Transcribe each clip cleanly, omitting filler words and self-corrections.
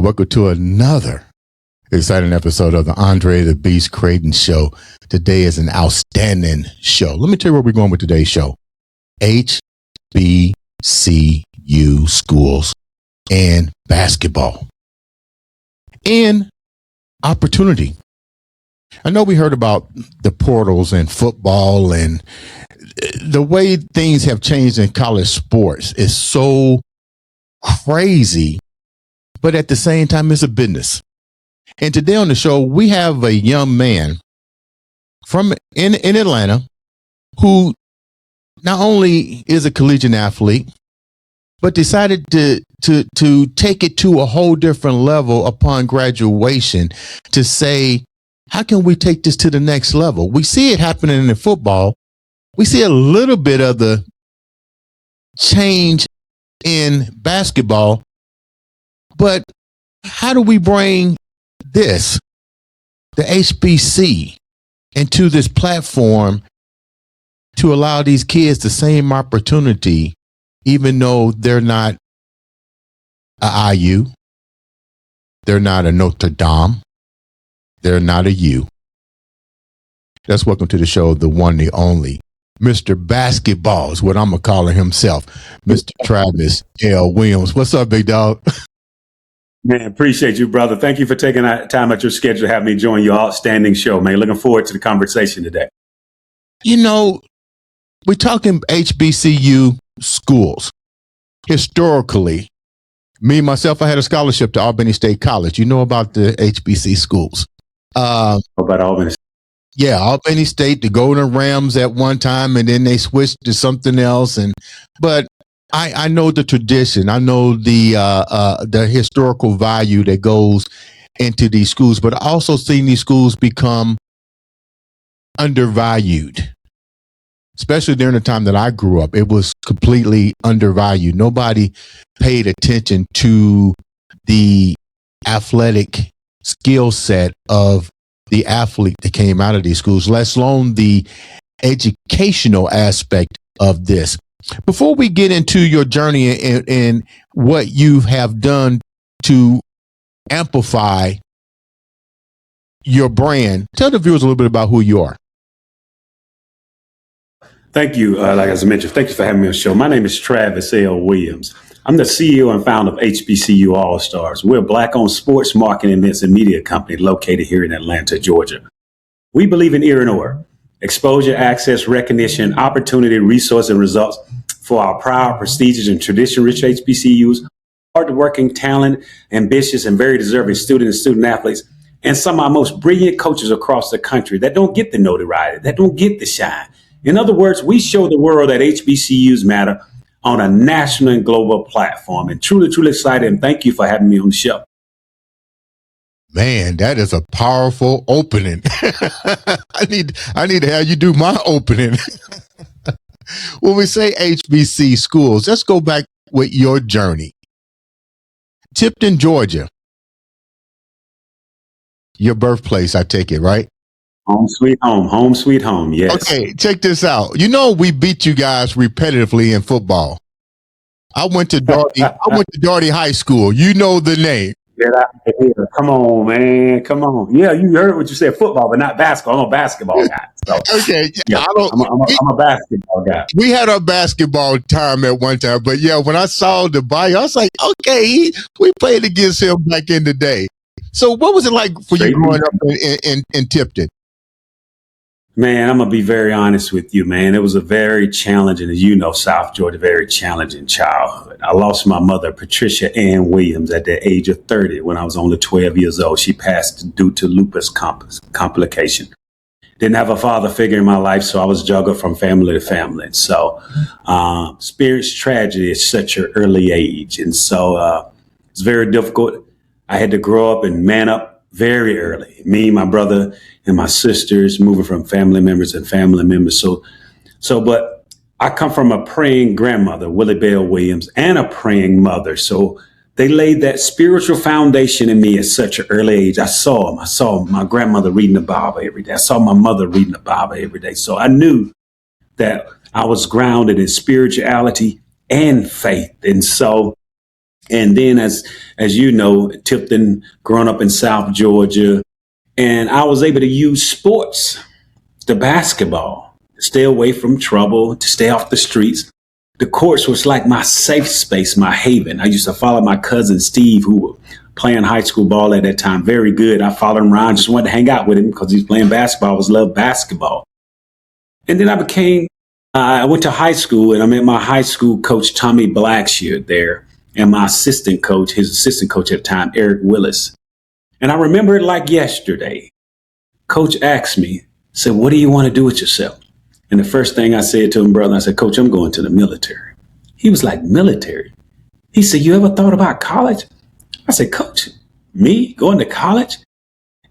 Welcome to another exciting episode of the Andre the Beast Creighton Show. Today is an outstanding show. Let me tell you where we're going with today's show. HBCU schools and basketball and opportunity. I know we heard about the portals and football, and the way things have changed in college sports is so crazy. But at the same time, it's a business. And today on the show, we have a young man from in Atlanta who not only is a collegiate athlete, but decided to take it to a whole different level upon graduation to say, how can we take this to the next level? We see it happening in football. We see a little bit of the change in basketball. But how do we bring this, the HBC, into this platform to allow these kids the same opportunity, even though they're not a IU, they're not a Notre Dame, they're not a U. Let's welcome to the show the one, the only, Mr. Basketball is what I'm going to call himself, Mr. Travis L. Williams. What's up, big dog? Man, appreciate you, brother. Thank you for taking time out your schedule to have me join your outstanding show, man. Looking forward to the conversation today. You know, we're talking HBCU schools. Historically, me, myself, I had a scholarship to Albany State College. You know about the HBC schools. About Albany? Yeah, Albany State, the Golden Rams at one time, and then they switched to something else. But I know the tradition. I know the historical value that goes into these schools, but I also seen these schools become undervalued, especially during the time that I grew up. It was completely undervalued. Nobody paid attention to the athletic skill set of the athlete that came out of these schools, let alone the educational aspect of this. Before we get into your journey and what you have done to amplify your brand, tell the viewers a little bit about who you are. Thank you. Like as I mentioned, thank you for having me on the show. My name is Travis L. Williams. I'm the CEO and founder of HBCU All-Stars. We're a Black-owned sports marketing events and media company located here in Atlanta, Georgia. We believe in ear and order. Exposure, access, recognition, opportunity, resource, and results for our proud, prestigious, and tradition-rich HBCUs, hard-working, talent, ambitious, and very deserving students and student athletes, and some of our most brilliant coaches across the country that don't get the notoriety, that don't get the shine. In other words, we show the world that HBCUs matter on a national and global platform. And truly, truly excited, and thank you for having me on the show. Man, that is a powerful opening. I need to have you do my opening. When we say HBC schools, let's go back with your journey. Tipton, Georgia. Your birthplace, I take it, right? Home sweet home, yes. Okay, check this out. You know we beat you guys repetitively in football. I went to Daugherty High School. You know the name. Come on, man. Come on. Yeah, you heard what you said, football, but not basketball. I'm a basketball guy. So, okay. Yeah, I'm a basketball guy. We had our basketball time at one time, but yeah, when I saw the bio, I was like, okay, we played against him back in the day. So what was it like for you growing up in Tipton? Man, I'm going to be very honest with you, man. It was a very challenging, as you know, South Georgia, very challenging childhood. I lost my mother, Patricia Ann Williams, at the age of 30 when I was only 12 years old. She passed due to lupus complication. Didn't have a father figure in my life, so I was juggled from family to family. And so, experienced tragedy at such an early age. And so, it's very difficult. I had to grow up and man up very early. Me, my brother, and my sisters, moving from family members and family members. But I come from a praying grandmother, Willie Bell Williams, and a praying mother. So they laid that spiritual foundation in me at such an early age. I saw my grandmother reading the Bible every day. I saw my mother reading the Bible every day. So I knew that I was grounded in spirituality and faith. And then as you know, Tipton, growing up in South Georgia, and I was able to use sports, the basketball, to stay away from trouble, to stay off the streets. The courts was like my safe space, my haven. I used to follow my cousin Steve, who was playing high school ball at that time, very good. I followed him around, just wanted to hang out with him because he was playing basketball. I always loved basketball. And then I went to high school, and I met my high school coach, Tommy Blackshear, there. And my assistant coach, his assistant coach at the time, Eric Willis. And I remember it like yesterday. Coach asked me, said, "What do you want to do with yourself?" And the first thing I said to him, brother, I said, "Coach, I'm going to the military." He was like, "Military?" He said, "You ever thought about college?" I said, "Coach, me going to college?"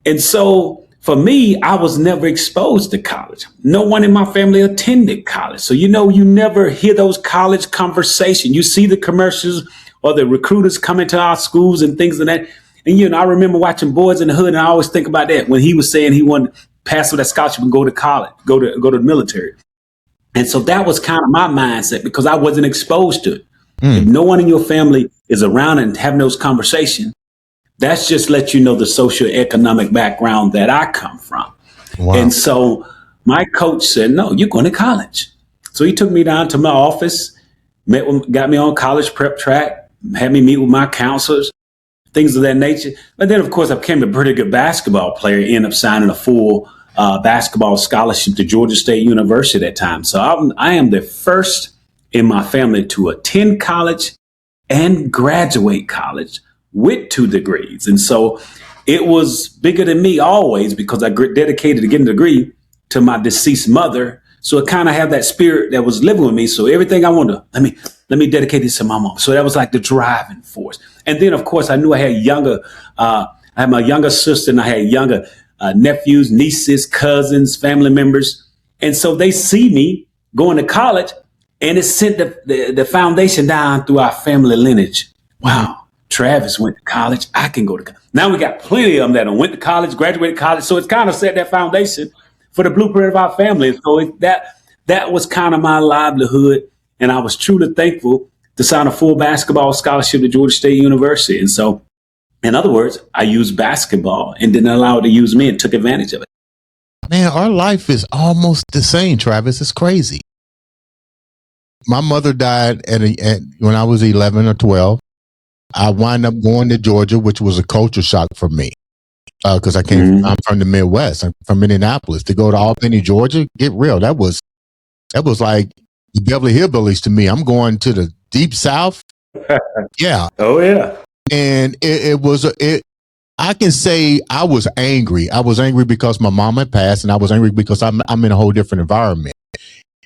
And so for me, I was never exposed to college. No one in my family attended college. So, you never hear those college conversations. You see the commercials or the recruiters coming to our schools and things like that. And, I remember watching Boys in the Hood, and I always think about that when he was saying he wanted to pass with that scholarship and go to college, go to the military. And so that was kind of my mindset because I wasn't exposed to it. If no one in your family is around and having those conversations, that's just let you know the socioeconomic background that I come from. Wow. And so my coach said, "No, you're going to college." So he took me down to my office, got me on college prep track, had me meet with my counselors, things of that nature. But then, of course, I became a pretty good basketball player, ended up signing a full basketball scholarship to Georgia State University at that time. So I am the first in my family to attend college and graduate college with 2 degrees. And so it was bigger than me always because I dedicated to getting a degree to my deceased mother. So it kind of had that spirit that was living with me. So everything I wanted to, let me dedicate this to my mom. So that was like the driving force. And then, of course, I knew I had my younger sister, and I had younger nephews, nieces, cousins, family members. And so they see me going to college, and it sent the foundation down through our family lineage. Wow. Travis went to college. I can go to college. Now we got plenty of them that went to college, graduated college. So it's kind of set that foundation for the blueprint of our family. So that was kind of my livelihood. And I was truly thankful to sign a full basketball scholarship to Georgia State University. And so, in other words, I used basketball and didn't allow it to use me and took advantage of it. Man, our life is almost the same, Travis. It's crazy. My mother died when I was 11 or 12. I wound up going to Georgia, which was a culture shock for me because I'm from the Midwest. I'm from Indianapolis. To go to Albany, Georgia, get real. That was like the Beverly Hillbillies to me. I'm going to the deep South. Yeah. Oh yeah. And I can say I was angry. I was angry because my mom had passed, and I was angry because I'm in a whole different environment.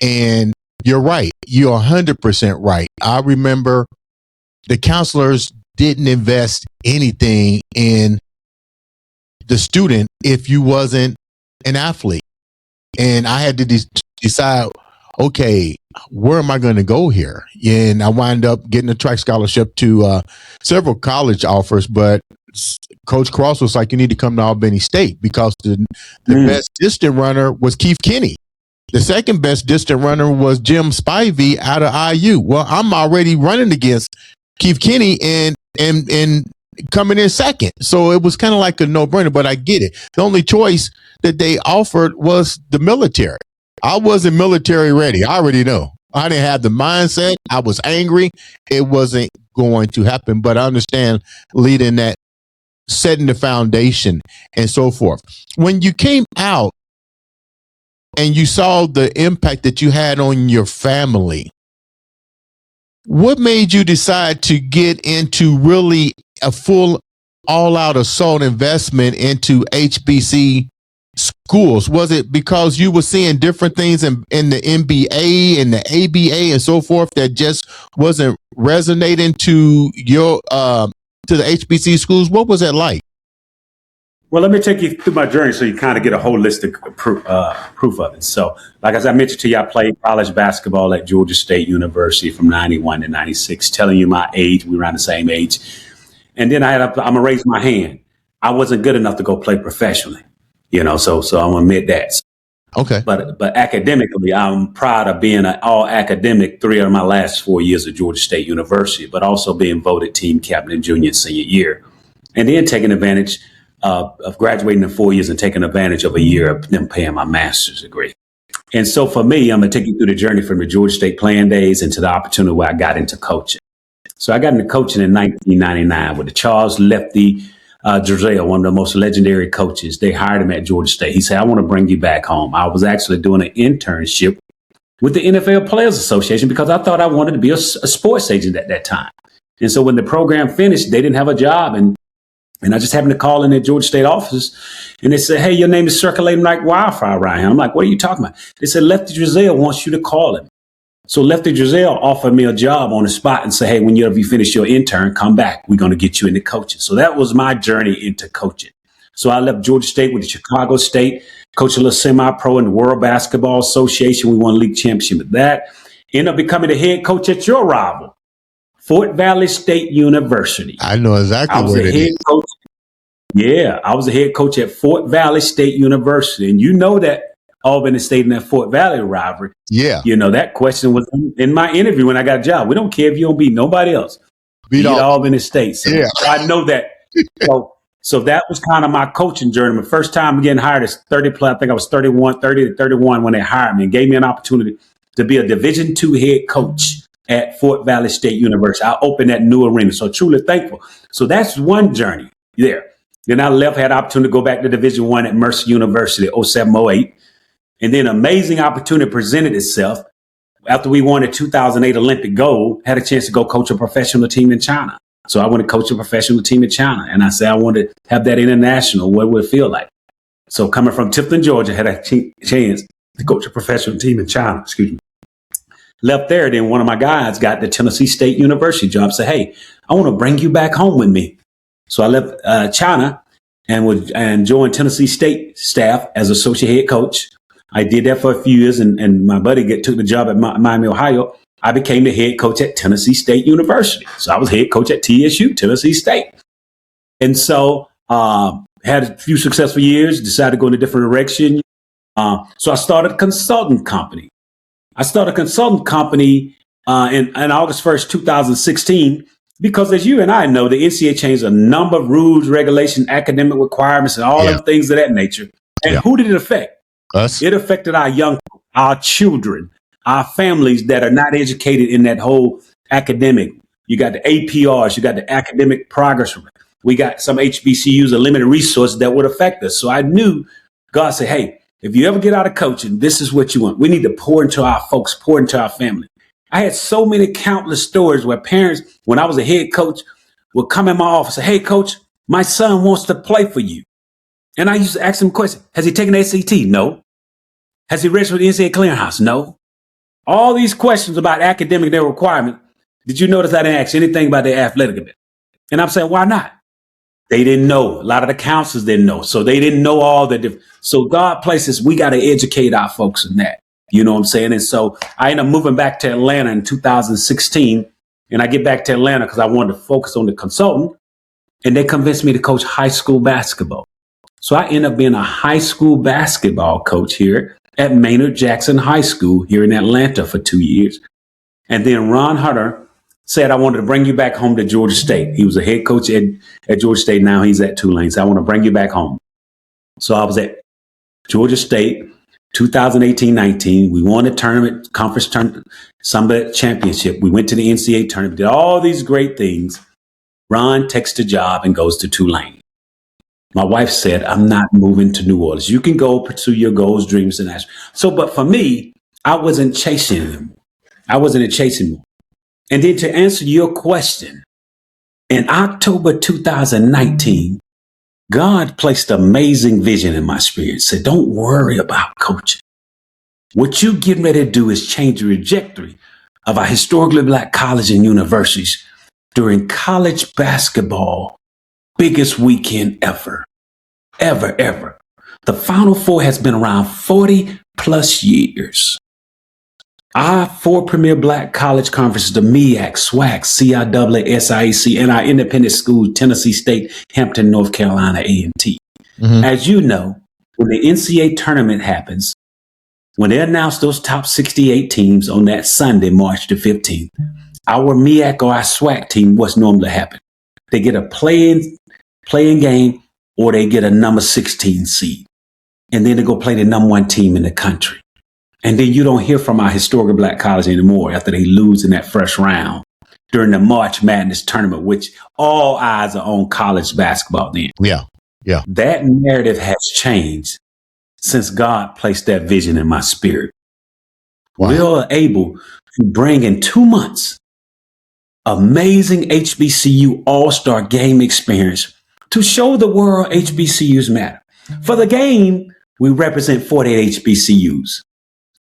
And you're right. You're 100% right. I remember the counselors didn't invest anything in the student if you wasn't an athlete. And I had to decide, okay, where am I going to go here? And I wound up getting a track scholarship to several college offers, but Coach Cross was like, you need to come to Albany State because the best distant runner was Keith Kinney. The second best distant runner was Jim Spivey out of IU. Well, I'm already running against Keith Kinney and coming in second. So it was kind of like a no-brainer, but I get it. The only choice that they offered was the military. I wasn't military ready. I already know. I didn't have the mindset. I was angry. It wasn't going to happen, but I understand leading that, setting the foundation and so forth. When you came out and you saw the impact that you had on your family, what made you decide to get into really a full all-out assault investment into HBC schools? Was it because you were seeing different things in the NBA and the ABA and so forth that just wasn't resonating to your to the HBC schools? What was that like? Well, let me take you through my journey so you kind of get a holistic proof of it. So, like as I mentioned to you, I played college basketball at Georgia State University from 91 to 96, telling you my age. We were around the same age. And then I'm going to raise my hand. I wasn't good enough to go play professionally, so I'm going to admit that. Okay. But academically, I'm proud of being an all academic 3 of my last 4 years at Georgia State University, but also being voted team captain in junior and senior year. And then taking advantage of graduating in 4 years and taking advantage of a year of them paying my master's degree. And so for me, I'm going to take you through the journey from the Georgia State playing days into the opportunity where I got into coaching. So I got into coaching in 1999 with the Charles Lefty Drizel, one of the most legendary coaches. They hired him at Georgia State. He said, I want to bring you back home. I was actually doing an internship with the NFL Players Association because I thought I wanted to be a sports agent at that time. And so when the program finished, they didn't have a job. And I just happened to call in their Georgia State office, and they said, hey, your name is circulating like wildfire around here. I'm like, what are you talking about? They said, Lefty Drizel wants you to call him. So Lefty Drizel offered me a job on the spot and said, hey, whenever you finish your intern, come back. We're going to get you into coaching. So that was my journey into coaching. So I left Georgia State with the Chicago State, coached a little semi-pro in the World Basketball Association. We won a league championship with that. Ended up becoming the head coach at your rival, Fort Valley State University. I know exactly what it is. Coach. Yeah, I was a head coach at Fort Valley State University. And you know that Albany State and that Fort Valley rivalry. Yeah. That question was in my interview when I got a job. We don't care if you don't beat nobody else. Beat Albany State. So yeah. I know that. So that was kind of my coaching journey. My first time getting hired as 30 plus, I think I was 30 to 31 when they hired me and gave me an opportunity to be a Division II head coach at Fort Valley State University. I opened that new arena. So truly thankful. So that's one journey there. Then I left, had opportunity to go back to Division I at Mercer University, 07, 08. And then amazing opportunity presented itself after we won the 2008 Olympic gold, had a chance to go coach a professional team in China. So I want to coach a professional team in China. And I said, I want to have that international. What would it feel like? So coming from Tifton, Georgia, had a chance to coach a professional team in China. Excuse me. Left there. Then one of my guys got the Tennessee State University job. Said, hey, I want to bring you back home with me. So I left China and joined Tennessee State staff as associate head coach. I did that for a few years, and my buddy took the job at Miami, Ohio. I became the head coach at Tennessee State University. So I was head coach at TSU, Tennessee State. And so had a few successful years, decided to go in a different direction. So I started a consulting company. in August 1st, 2016, because as you and I know, the NCAA changed a number of rules, regulation, academic requirements, and all of things of that nature. And who did it affect? Us. It affected our children, our families that are not educated in that whole academic. You got the APRs, you got the academic progress. We got some HBCUs, a limited resource that would affect us. So I knew God said, hey, if you ever get out of coaching, this is what you want. We need to pour into our folks, pour into our family. I had so many countless stories where parents, when I was a head coach, would come in my office and say, hey, coach, my son wants to play for you. And I used to ask them a question. Has he taken the SAT? No. Has he registered with the NCAA clearinghouse? No. All these questions about academic, their requirement. Did you notice I didn't ask anything about their athletic event? And I'm saying, why not? They didn't know. A lot of the counselors didn't know. So they didn't know all the different. So God places, we got to educate our folks in that. You know what I'm saying? And so I ended up moving back to Atlanta in 2016. And I get back to Atlanta because I wanted to focus on the consultant. And they convinced me to coach high school basketball. So I ended up being a high school basketball coach here at Maynard Jackson High School here in Atlanta for 2 years. And then Ron Hunter said, I wanted to bring you back home to Georgia State. He was a head coach at Georgia State. Now he's at Tulane. So I want to bring you back home. So I was at Georgia State 2018-19. We won a tournament, conference tournament, Summit Championship. We went to the NCAA tournament, did all these great things. Ron takes the job and goes to Tulane. My wife said, I'm not moving to New Orleans. You can go pursue your goals, dreams, and aspirations. So, but for me, I wasn't chasing them. I wasn't chasing them. And then to answer your question, in October 2019, God placed amazing vision in my spirit. Said, don't worry about coaching. What you getting ready to do is change the trajectory of our historically black college and universities during college basketball biggest weekend ever. The Final Four has been around 40 plus years. Our four premier black college conferences, the MEAC, SWAC, CIAA, SIAC, and our independent schools, Tennessee State, Hampton, North Carolina, A&T. Mm-hmm. As you know, when the NCAA tournament happens, when they announce those top 68 teams on that Sunday, March the 15th, our MEAC or our SWAC team, what's normally happen? They get a playing game, or they get a number 16 seed. And then they go play the number one team in the country. And then you don't hear from our historical black college anymore after they lose in that first round during the March Madness tournament, which all eyes are on college basketball then. Yeah. That narrative has changed since God placed that vision in my spirit. Wow. We are able to bring in 2 months amazing HBCU all-star game experience to show the world HBCUs matter. For the game, we represent 48 HBCUs.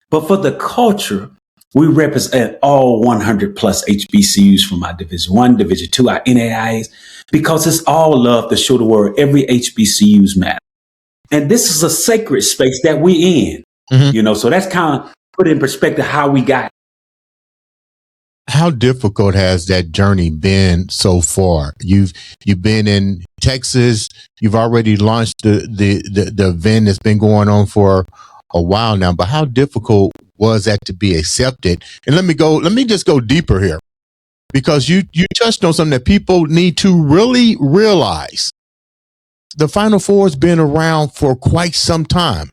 But for the culture, we represent all 100 plus HBCUs from our Division I, Division II, our NAIAs, because it's all love to show the world every HBCUs matter. And this is a sacred space that we in, mm-hmm. So that's kind of put in perspective how we got. How difficult has that journey been so far? You've been in Texas. You've already launched the event that's been going on for a while now. But how difficult was that to be accepted? And let me just go deeper here, because you touched on something that people need to really realize. The Final Four has been around for quite some time,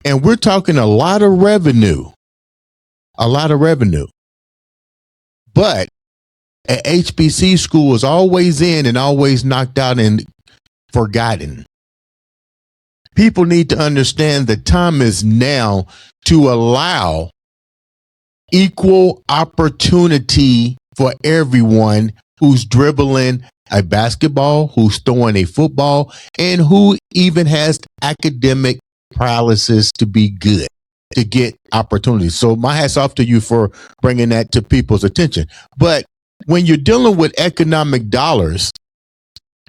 and we're talking a lot of revenue. But an HBC school is always in and always knocked out and forgotten. People need to understand the time is now to allow equal opportunity for everyone who's dribbling a basketball, who's throwing a football, and who even has academic paralysis to be good, to get opportunities. So my hat's off to you for bringing that to people's attention. But when you're dealing with economic dollars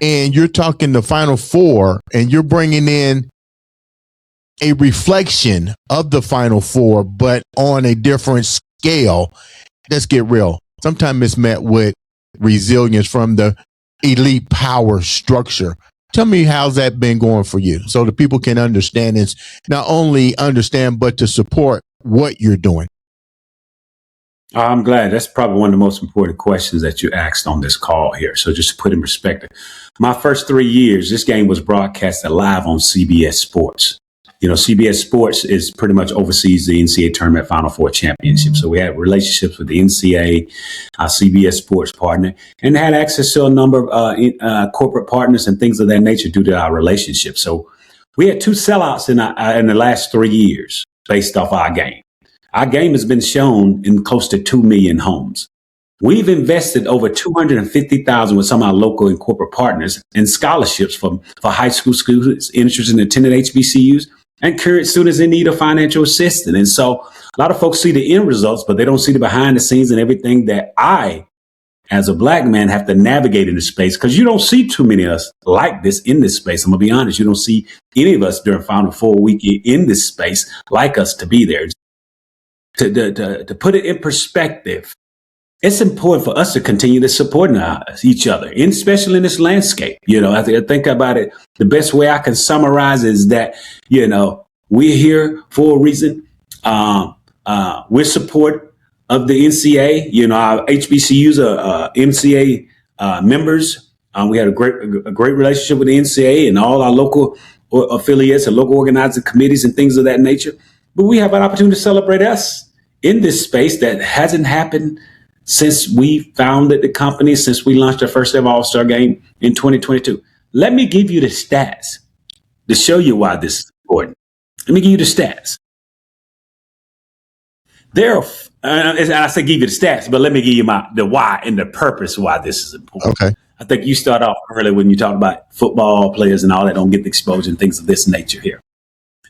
and you're talking the Final Four and you're bringing in a reflection of the Final Four, but on a different scale, let's get real. Sometimes it's met with resilience from the elite power structure. Tell me, how's that been going for you, so the people can understand, and not only understand, but to support what you're doing? I'm glad. That's probably one of the most important questions that you asked on this call here. So just to put in perspective, my first 3 years, this game was broadcasted live on CBS Sports. CBS Sports is pretty much oversees the NCAA Tournament Final Four Championship. So we had relationships with the NCAA, our CBS Sports partner, and had access to a number of corporate partners and things of that nature due to our relationship. So we had 2 sellouts in the last 3 years based off our game. Our game has been shown in close to 2 million homes. We've invested over $250,000 with some of our local and corporate partners in scholarships for high school students interested in attending HBCUs and current students in need of financial assistance. And so a lot of folks see the end results, but they don't see the behind the scenes and everything that I, as a black man, have to navigate in this space, because you don't see too many of us like this in this space. I'm going to be honest. You don't see any of us during Final Four weekend in this space like us to be there. To put it in perspective, it's important for us to continue to support each other, and especially in this landscape. I think about it. The best way I can summarize is that, we're here for a reason. We're support of the NCAA. Our HBCUs are NCAA members. We had a great relationship with the NCAA and all our local affiliates and local organizing committees and things of that nature. But we have an opportunity to celebrate us in this space that hasn't happened since we founded the company, since we launched our first ever All-Star game in 2022. Let me give you the stats to show you why this is important. Let me give you the stats. And I say give you the stats, but let me give you the why and the purpose why this is important. Okay. I think you start off early when you talk about football players and all that don't get the exposure and things of this nature here.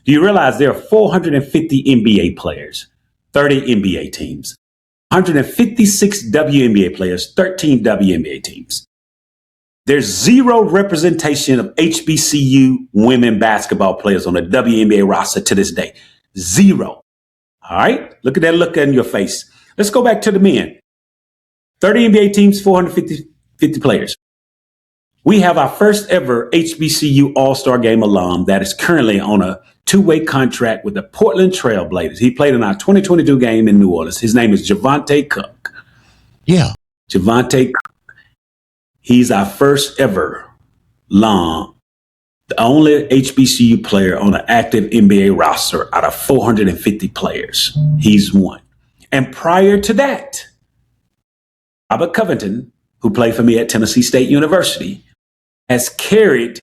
Do you realize there are 450 NBA players, 30 NBA teams, 156 WNBA players, 13 WNBA teams? There's zero representation of HBCU women basketball players on the WNBA roster to this day. Zero. All right? Look at that look in your face. Let's go back to the men. 30 NBA teams, 450 players. We have our first ever HBCU All-Star Game alum that is currently on a two-way contract with the Portland Trail Blazers. He played in our 2022 game in New Orleans. His name is Javante Cook. Yeah. Javante Cook. He's our first ever alum, the only HBCU player on an active NBA roster out of 450 players. He's one. And prior to that, Robert Covington, who played for me at Tennessee State University, has carried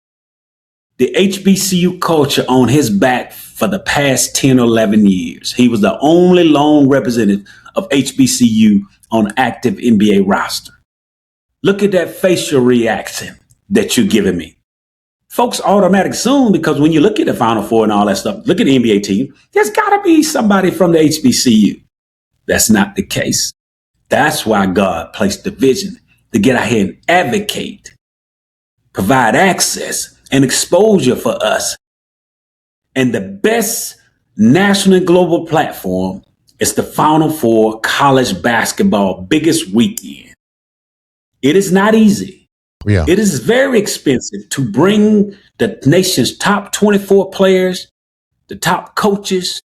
the HBCU culture on his back for the past 10 or 11 years. He was the only lone representative of HBCU on active NBA roster. Look at that facial reaction that you're giving me. Folks automatic assume, because when you look at the Final Four and all that stuff, look at the NBA team, there's got to be somebody from the HBCU. That's not the case. That's why God placed the vision to get out here and advocate, provide access and exposure for us. And the best national and global platform is the Final Four college basketball biggest weekend. It is not easy. Yeah. It is very expensive to bring the nation's top 24 players, the top coaches,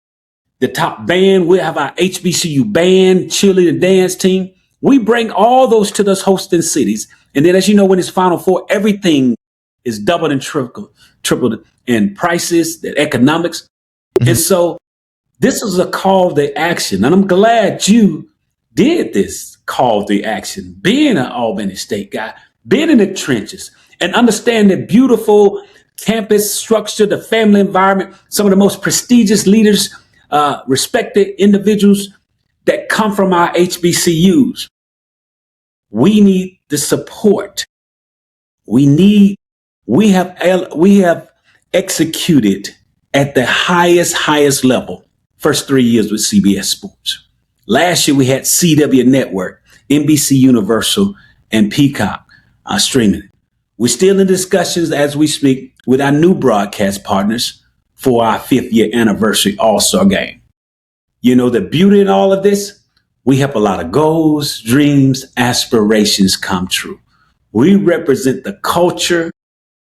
the top band. We have our HBCU band, cheerleader dance team. We bring all those to those hosting cities. And then, as you know, when it's Final Four, everything is doubled and tripled in prices, the economics. Mm-hmm. And so this is a call to action. And I'm glad you did this call to action, being an Albany State guy, being in the trenches, and understand the beautiful campus structure, the family environment, some of the most prestigious leaders, respected individuals that come from our HBCUs. We need the support. We have executed at the highest level first 3 years with CBS Sports. Last year we had CW Network, NBC Universal, and Peacock streaming. We're still in discussions as we speak with our new broadcast partners for our 5th year anniversary All-Star Game. You know, the beauty in all of this, we help a lot of goals, dreams, aspirations come true. We represent the culture,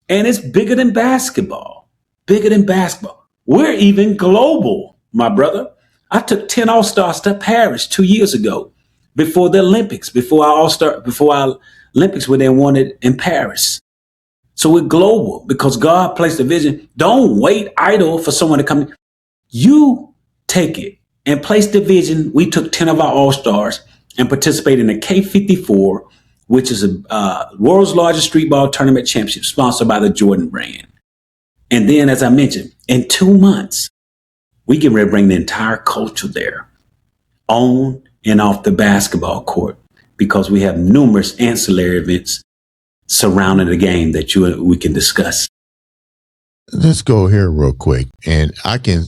and it's bigger than basketball, bigger than basketball. We're even global, my brother. I took 10 All-Stars to Paris 2 years ago before the Olympics, before our Olympics were then won it in Paris. So we're global because God placed a vision. Don't wait idle for someone to come. You take it and place the vision. We took 10 of our All-Stars and participated in the K54, which is a world's largest streetball tournament championship sponsored by the Jordan brand. And then, as I mentioned, in 2 months, we get ready to bring the entire culture there, on and off the basketball court, because we have numerous ancillary events surrounding the game that we can discuss. Let's go here real quick, and I can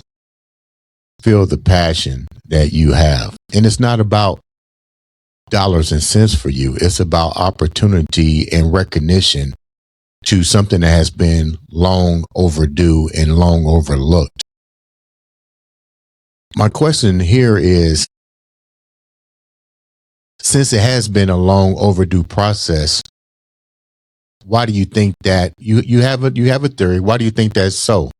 feel the passion that you have. And it's not about dollars and cents for you. It's about opportunity and recognition to something that has been long overdue and long overlooked. My question here is, since it has been a long overdue process, why do you think that you have a theory? Why do you think that's so?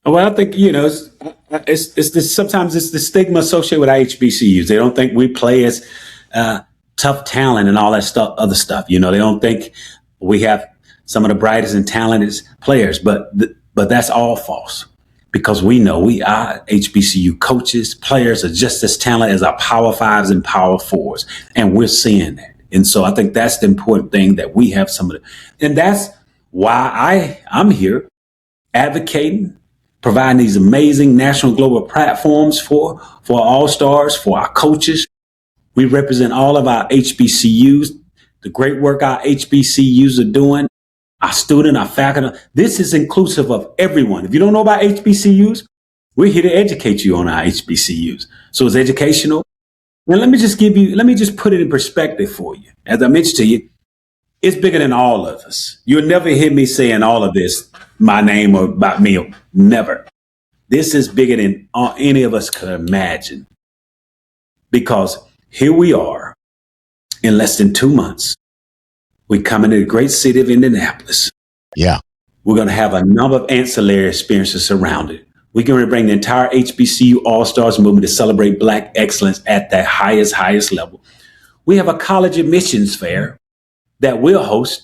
Well, I think, sometimes it's the stigma associated with HBCUs. They don't think we play as tough talent and all that other stuff. They don't think we have some of the brightest and talented players, but that's all false, because we know we are HBCU coaches, players are just as talented as our Power Fives and Power Fours, and we're seeing that. And so I think that's the important thing, that we have some of it. And that's why I'm here advocating, providing these amazing national global platforms for our All-Stars, for our coaches, We represent all of our HBCUs, the great work our HBCUs are doing, our student, our faculty. This is inclusive of everyone. If you don't know about HBCUs, we're here to educate you on our HBCUs. So it's educational. And let me just put it in perspective for you. As I mentioned to you, it's bigger than all of us. You'll never hear me saying all of this, my name or about me. Never. This is bigger than any of us could imagine. Because here we are in less than 2 months. We come into the great city of Indianapolis. Yeah. We're going to have a number of ancillary experiences around it. We're going to bring the entire HBCU All-Stars movement to celebrate Black excellence at that highest level. We have a college admissions fair that we'll host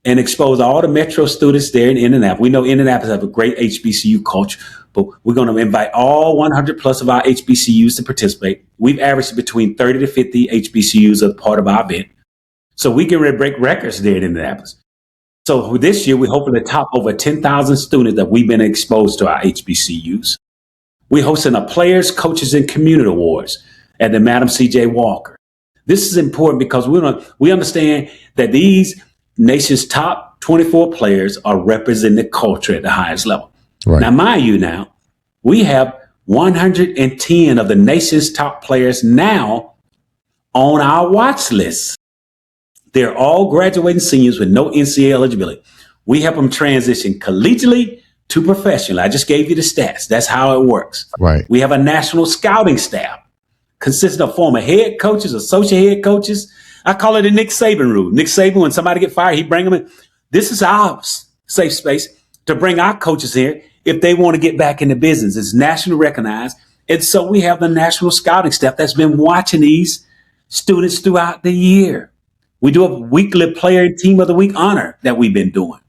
and expose all the Metro students there in Indianapolis. We know Indianapolis have a great HBCU culture, but we're going to invite all 100 plus of our HBCUs to participate. We've averaged between 30 to 50 HBCUs as part of our event. So we can break records there in Indianapolis. So this year, we're hoping to top over 10,000 students that we've been exposed to our HBCUs. We're hosting a Players, Coaches, and Community Awards at the Madam C.J. Walker. This is important because we understand that these nation's top 24 players are representing the culture at the highest level. Right. Now, mind you now, we have 110 of the nation's top players now on our watch list. They're all graduating seniors with no NCAA eligibility. We help them transition collegially to professional. I just gave you the stats. That's how it works. Right. We have a national scouting staff consisting of former head coaches, associate head coaches. I call it the Nick Saban rule. Nick Saban, when somebody get fired, he bring them in. This is our safe space to bring our coaches here if they want to get back into business. It's nationally recognized. And so we have the national scouting staff that's been watching these students throughout the year. We do a weekly player and team of the week honor that we've been doing.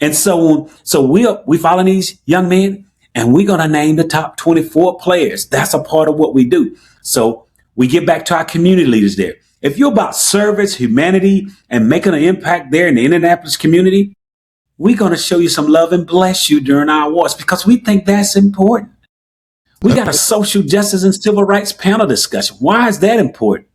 And so we follow these young men and we're going to name the top 24 players. That's a part of what we do. So we get back to our community leaders there. If you're about service, humanity, and making an impact there in the Indianapolis community, we're going to show you some love and bless you during our awards because we think that's important. We got a social justice and civil rights panel discussion. Why is that important?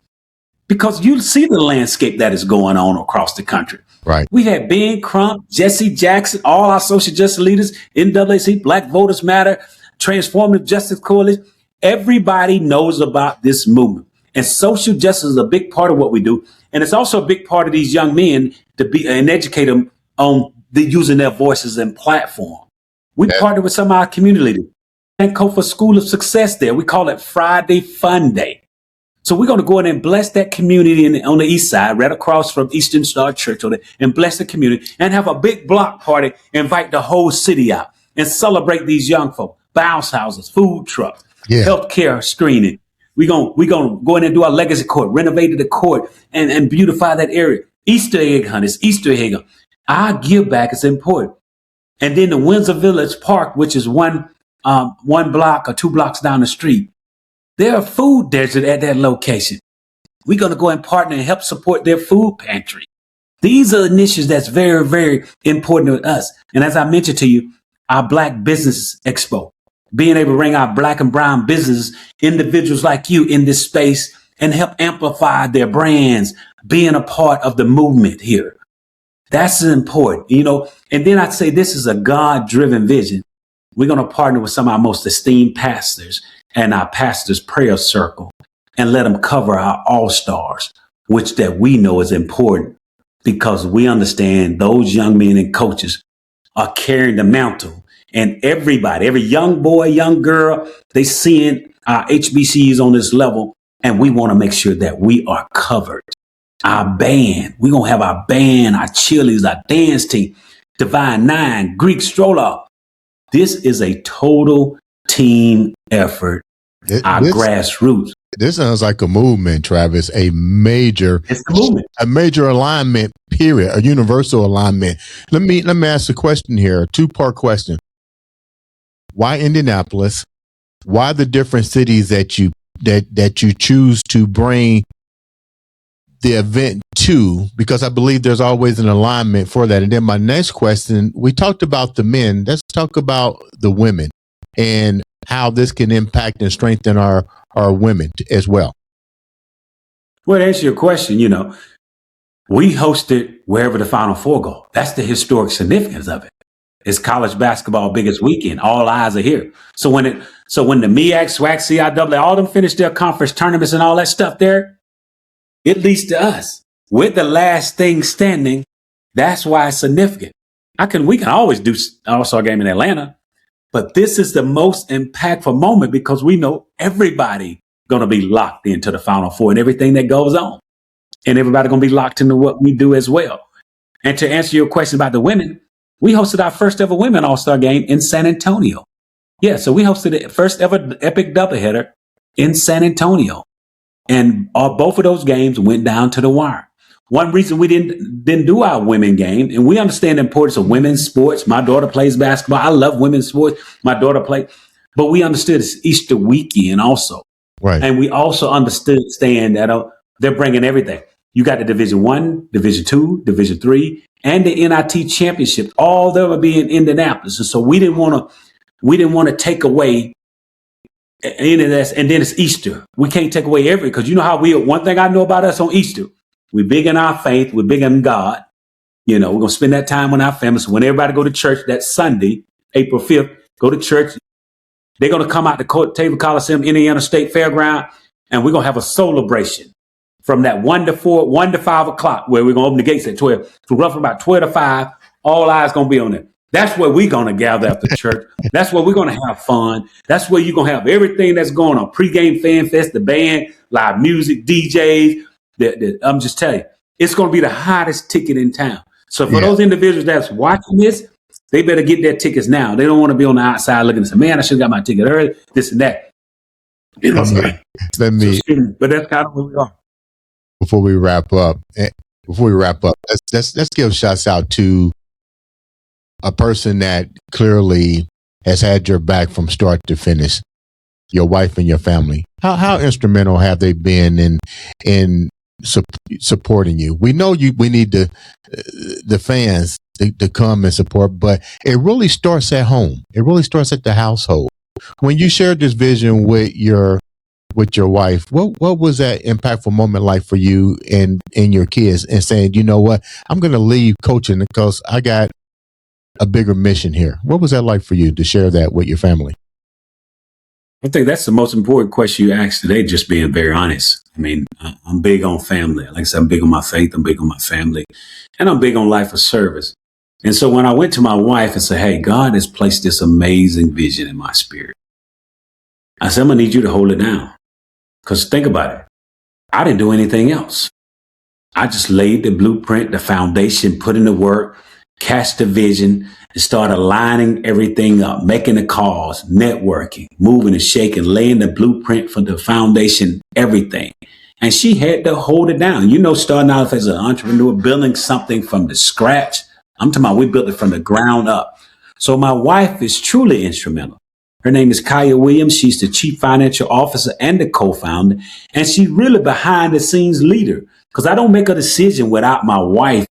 Because you see the landscape that is going on across the country. Right. We had Ben Crump, Jesse Jackson, all our social justice leaders, NAACP, Black Voters Matter, Transformative Justice Coalition. Everybody knows about this movement. And social justice is a big part of what we do. And it's also a big part of these young men to be and educate them on using their voices and platform. We partner with some of our community leaders. And Kofa School of Success there. We call it Friday Fun Day. So we're going to go in and bless that community on the east side, right across from Eastern Star Church, and bless the community and have a big block party, invite the whole city out and celebrate these young folk, bounce houses, food trucks, healthcare screening. We're going to go in and do our legacy court, renovate the court and beautify that area. Easter egg hunt, Easter egg hunt. Our give back is important. And then the Windsor Village Park, which is one block or 2 blocks down the street. There are food desert at that location. We're going to go and partner and help support their food pantry. These are initiatives that's very, very important to us. And as I mentioned to you, our Black Business Expo, being able to bring our Black and brown businesses, individuals like you in this space and help amplify their brands, being a part of the movement here. That's important, and then I'd say this is a God-driven vision. We're going to partner with some of our most esteemed pastors and our pastor's prayer circle and let them cover our all-stars, which that we know is important because we understand those young men and coaches are carrying the mantle. And everybody, every young boy, young girl, they seeing our HBCUs on this level. And we want to make sure that we are covered. Our band, we're going to have our band, our cheerleaders, our dance team, Divine Nine, Greek Stroller. This is a total team effort. Grassroots. This sounds like a movement, Travis. It's a major alignment. Period. A universal alignment. Let me ask a question here. A 2-part question. Why Indianapolis? Why the different cities that you choose to bring the event to? Because I believe there's always an alignment for that. And then my next question, we talked about the men. Let's talk about the women and how this can impact and strengthen our women as well. Well, to answer your question, we hosted wherever the Final Four go. That's the historic significance of it. It's college basketball biggest weekend. All eyes are here. So when the MEAC, SWAC, CIAA, all them finish their conference tournaments and all that stuff there, it leads to us. We're the last thing standing. That's why it's significant. We can always do All-Star game in Atlanta, but this is the most impactful moment because we know everybody going to be locked into the Final Four and everything that goes on. And everybody going to be locked into what we do as well. And to answer your question about the women, we hosted our first ever women All-Star game in San Antonio. Yeah, so we hosted the first ever epic doubleheader in San Antonio. And both of those games went down to the wire. One reason we didn't do our women game, and we understand the importance of women's sports. My daughter plays basketball. I love women's sports. My daughter plays. But we understood it's Easter weekend also. Right. And we also understand that they're bringing everything. You got the Division I, Division II, Division III, and the NIT championship. All of them will be in Indianapolis. And so we didn't want to take away any of this. And then it's Easter. We can't take away because you know how one thing I know about us on Easter, we're big in our faith. We're big in God. We're going to spend that time with our family. So when everybody go to church that Sunday, April 5th, go to church. They're going to come out to Table Coliseum, Indiana State Fairground, and we're going to have a celebration from that 1 to 5 o'clock, where we're going to open the gates at 12. So roughly about 12 to 5, all eyes going to be on it. That's where we're going to gather after church. That's where we're going to have fun. That's where you're going to have everything that's going on. Pre-game fan fest, the band, live music, DJs. I'm just telling you, it's going to be the hottest ticket in town. So for those individuals that's watching this, they better get their tickets now. They don't want to be on the outside looking and say, man, I should have got my ticket early, this and that. But that's kind of where we are. Before we wrap up, let's give shouts out to a person that clearly has had your back from start to finish. Your wife and your family. How instrumental have they been in supporting you? We know we need the fans to come and support, but it really starts at home. It really starts at the household. When you shared this vision with your wife, what was that impactful moment like for you and your kids, and saying, you know what, I'm going to leave coaching because I got a bigger mission here? What was that like for you to share that with your family? I think that's the most important question you asked today, just being very honest. I mean, I'm big on family. Like I said, I'm big on my faith. I'm big on my family. And I'm big on life of service. And so when I went to my wife and said, hey, God has placed this amazing vision in my spirit, I said, I'm going to need you to hold it down. Because think about it. I didn't do anything else. I just laid the blueprint, the foundation, put in the work, cast the vision, and started lining everything up, making the calls, networking, moving and shaking, laying the blueprint for the foundation, everything. And she had to hold it down. Starting out as an entrepreneur, building something from the scratch. I'm talking about we built it from the ground up. So my wife is truly instrumental. Her name is Kaya Williams. She's the chief financial officer and the co-founder. And she's really behind the scenes leader, because I don't make a decision without my wife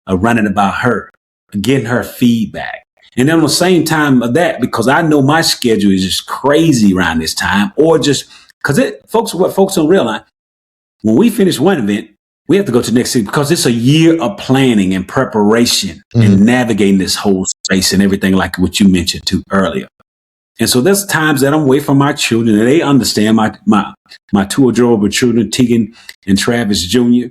running about her, getting her feedback. And then on the same time of that, because I know my schedule is just crazy around this time, or just because what folks don't realize, when we finish one event, we have to go to the next city, because it's a year of planning and preparation and navigating this whole space and everything, like what you mentioned too earlier. And so there's times that I'm away from my children, and they understand my two adorable children, Tegan and Travis Jr.,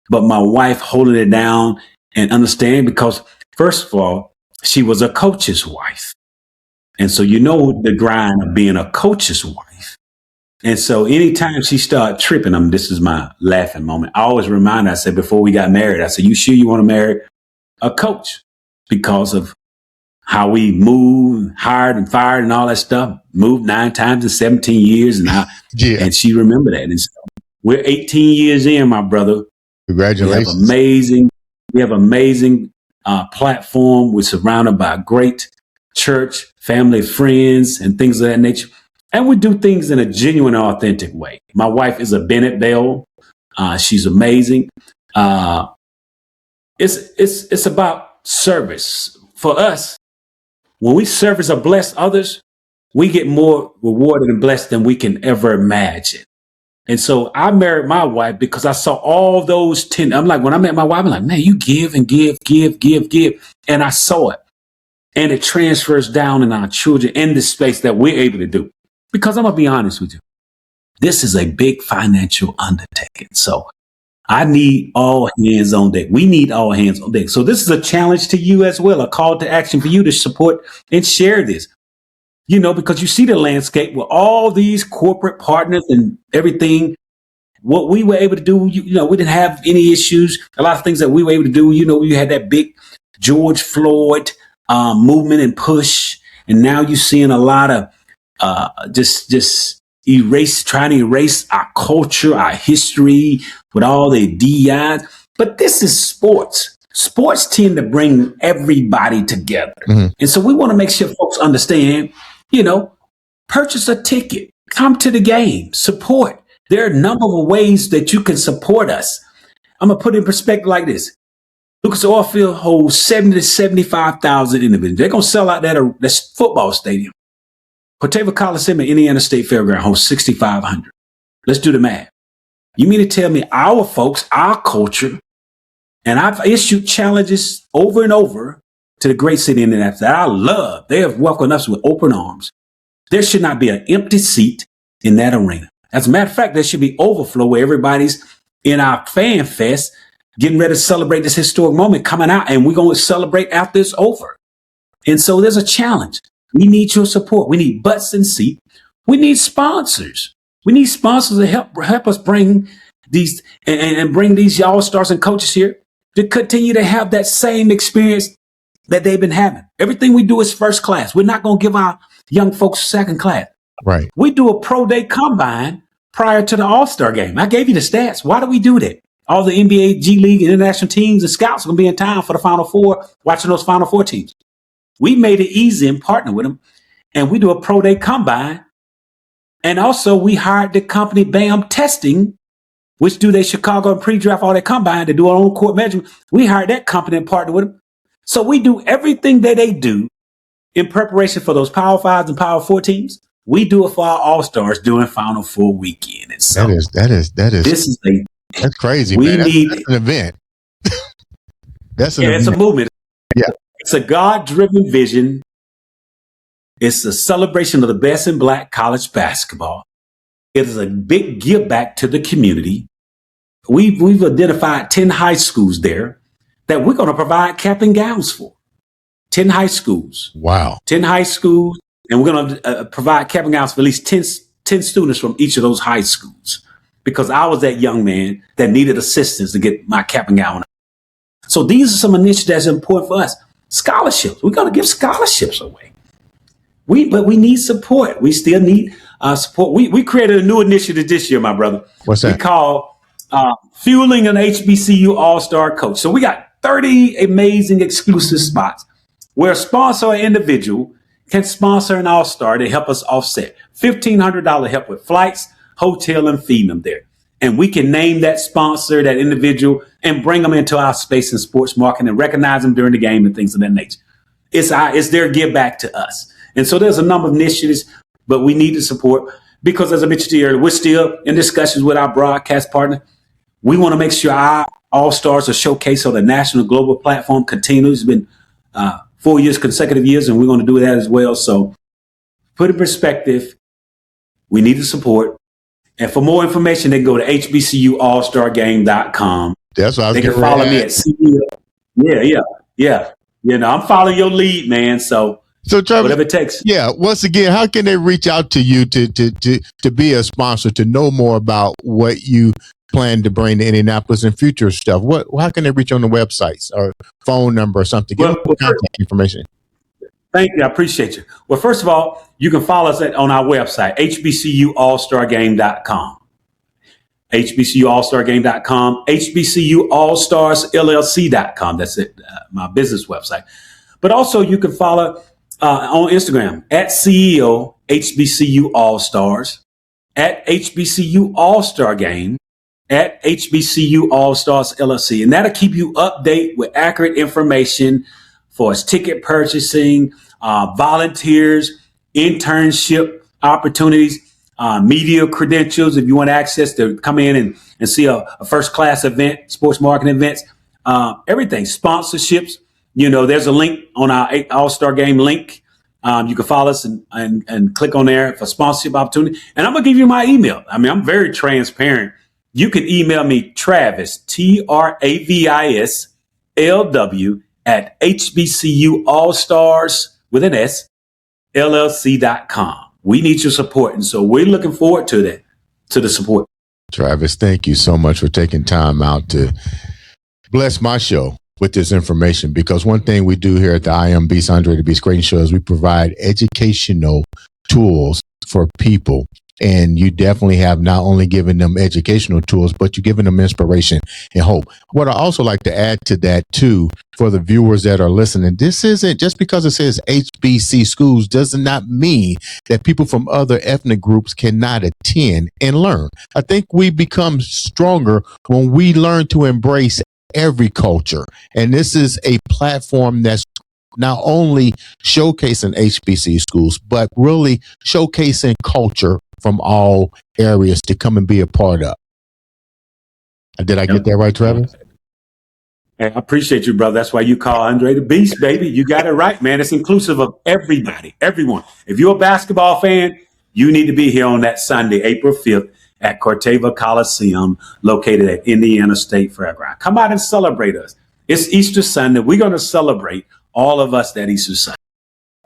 but my wife holding it down and understand, because first of all, she was a coach's wife. And so the grind of being a coach's wife. And so anytime she started tripping, this is my laughing moment. I always remind her, I said, before we got married, I said, you sure you want to marry a coach? Because of how we moved, hired and fired and all that stuff, moved 9 times in 17 years. And she remembered that. And so we're 18 years in, my brother. Congratulations. We have amazing platform. We're surrounded by a great church, family, friends, and things of that nature. And we do things in a genuine, authentic way. My wife is a Bennett Bell. She's amazing. It's about service. For us, when we service or bless others, we get more rewarded and blessed than we can ever imagine. And so I married my wife because I saw all those 10. I'm like, when I met my wife, I'm like, man, you give and give. And I saw it. And it transfers down in our children in the space that we're able to do. Because I'm going to be honest with you. This is a big financial undertaking. So I need all hands on deck. We need all hands on deck. So this is a challenge to you as well, a call to action for you to support and share this. Because you see the landscape with all these corporate partners and everything. What we were able to do, we didn't have any issues. A lot of things that we were able to do, we had that big George Floyd movement and push. And now you're seeing a lot of just trying to erase our culture, our history with all the DEIs. But this is sports. Sports tend to bring everybody together. Mm-hmm. And so we want to make sure folks understand, purchase a ticket, come to the game, support. There are a number of ways that you can support us. I'm going to put it in perspective like this. Lucas Oil Field holds 70 to 75,000 individuals. They're going to sell out that football stadium. Potava Coliseum at Indiana State Fairground holds 6,500. Let's do the math. You mean to tell me our folks, our culture, and I've issued challenges over and over to the great city of Indianapolis that I love. They have welcomed us with open arms. There should not be an empty seat in that arena. As a matter of fact, there should be overflow where everybody's in our fan fest getting ready to celebrate this historic moment coming out, and we're going to celebrate after it's over. And so there's a challenge. We need your support. We need butts and seats. We need sponsors. We need sponsors to help us bring these and bring these all-stars and coaches here to continue to have that same experience that they've been having. Everything we do is first class. We're not going to give our young folks second class. Right. We do a pro day combine prior to the All-Star game. I gave you the stats. Why do we do that? All the NBA, G League, and international teams and scouts are going to be in town for the Final Four, watching those Final Four teams. We made it easy and partner with them. And we do a pro day combine. And also we hired the company BAM Testing, which do their Chicago and pre-draft, all that combine. They do our own court measurement. We hired that company and partner with them. So we do everything that they do in preparation for those Power Fives and Power Four teams. We do it for our All-Stars during Final Four weekend. And so that's crazy, man. That's an event. It's a movement. Yeah. It's a God-driven vision. It's a celebration of the best in Black college basketball. It is a big give back to the community. We've identified 10 high schools there that we're going to provide cap and gowns for. 10 high schools. Wow. 10 high schools. And we're going to provide cap and gowns for at least 10 students from each of those high schools. Because I was that young man that needed assistance to get my cap and gown. So these are some initiatives that's important for us. Scholarships. We're going to give scholarships away. But we need support. We still need support. We created a new initiative this year, my brother. What's that? We call Fueling an HBCU All-Star Coach. So we got 30 amazing exclusive spots where a sponsor or individual can sponsor an All-Star to help us offset $1,500 help with flights, hotel, and feeding them there. And we can name that sponsor, that individual, and bring them into our space in sports marketing and recognize them during the game and things of that nature. It's their give back to us. And so there's a number of initiatives, but we need the support because, as I mentioned to you earlier, we're still in discussions with our broadcast partner. We want to make sure our All-Stars are showcased on the national global platform continues. It's been 4 years, consecutive years, and we're going to do that as well. So put in perspective, we need the support. And for more information, they can go to HBCUallstargame.com. That's what I was They can follow me at CEO. Yeah. I'm following your lead, man. So Travis, whatever it takes. Yeah. Once again, how can they reach out to you to be a sponsor, to know more about what you plan to bring to Indianapolis and future stuff? How can they reach you on the websites or phone number or something? Give them contact information. Thank you. I appreciate you. Well, first of all, you can follow us on our website, HBCUallstargame.com. HBCUallstargame.com, HBCUallstarsLLC.com. That's it, my business website. But also you can follow on Instagram at CEO HBCU All-Stars, at HBCU All-Star Game, at HBCU All-Stars LLC. And that'll keep you updated with accurate information for us ticket purchasing, volunteers, internship opportunities. media credentials, if you want access to come in and see a first class event, sports marketing events, everything, sponsorships. There's a link on our All-Star Game link. You can follow us and click on there for sponsorship opportunity. And I'm going to give you my email. I mean, I'm very transparent. You can email me, Travis, Travis LW at HBCU All-Stars with an S, LLC.com. We need your support. And so we're looking forward to that, to the support. Travis, thank you so much for taking time out to bless my show with this information, because one thing we do here at the IMB Andre the Beast Great Show is we provide educational tools for people. And you definitely have not only given them educational tools, but you're giving them inspiration and hope. What I also like to add to that, too, for the viewers that are listening, this isn't just because it says HBC schools does not mean that people from other ethnic groups cannot attend and learn. I think we become stronger when we learn to embrace every culture. And this is a platform that's not only showcasing HBC schools, but really showcasing culture from all areas to come and be a part of. Did I get that right, Travis? Hey, I appreciate you, brother. That's why you call Andre the Beast, baby. You got it right, man. It's inclusive of everybody, everyone. If you're a basketball fan, you need to be here on that Sunday, April 5th at Corteva Coliseum, located at Indiana State Fairground. Come out and celebrate us. It's Easter Sunday. We're going to celebrate all of us that Easter Sunday.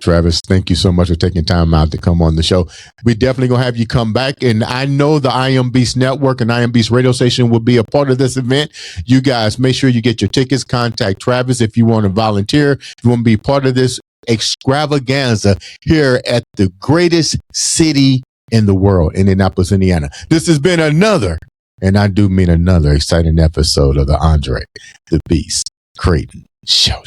Travis, thank you so much for taking time out to come on the show. We definitely going to have you come back. And I know the I Am Beast Network and I Am Beast radio station will be a part of this event. You guys, make sure you get your tickets. Contact Travis if you want to volunteer. If you want to be part of this extravaganza here at the greatest city in the world, Indianapolis, Indiana. This has been another, and I do mean another, exciting episode of the Andre the Beast Creighton Show.